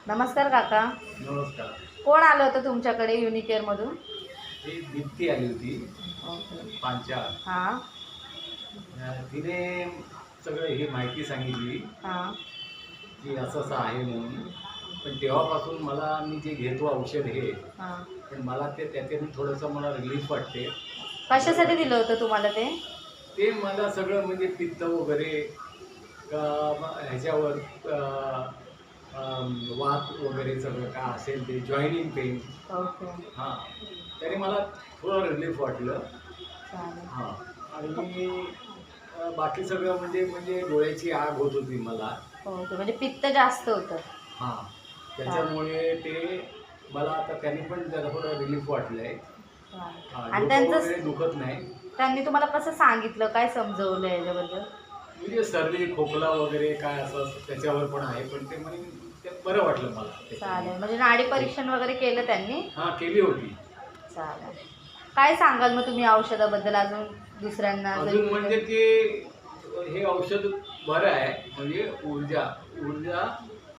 नमस्कार काका. नमस्कार. कोण आलं होतं तुमच्याकडे युनिकेअर मधून? ही दीप्ती आली होती ओके. पांचाळ. हां तिने सगळं ही माहिती सांगितली हां की असं असं आहे म्हणून. पण तेव्हापासून मला मी जे घेतो औषध हे, हां. पण मला त्याच्याने थोडंसं मला रिलीफ वाटते. कशासाठी दिलं होतं तुम्हाला ते? ते मला सगळं म्हणजे पित्त वगैरे ह्याच्यावर वात वगैरे सगळं काय असेल ते जॉईनिंग पेन. ओके. हां, त्याने मला थोडं रिलीफ वाटलं. चालेल. हां. आणि बाकी सगळं म्हणजे म्हणजे डोळ्याची आग होत होती मला. ओके, म्हणजे पित्त जास्त होतं. हां. त्याच्यामुळे ते मला आता त्याने पण जरा थोडं रिलीफ वाटलंय. चालेल. आणि डोकं वगैरे दुखत नाही. त्यांनी तुम्हाला कसं सांगितलं, काय समजवलं याच्याबद्दल? म्हणजे सर्दी, खोकला वगैरे काय असं त्याच्यावर पण आहे. पण ते म्हणे ते बरं वाटलं मला त्याच्याने. चालेल. म्हणजे नाडी परीक्षण वगैरे केलं त्यांनी? हां, केली होती. चालेल. काय सांगाल मग तुम्ही औषधाबद्दल अजून दुसऱ्यांना अजून म्हणजे ते हे औषध बरं आहे. म्हणजे ऊर्जा ऊर्जा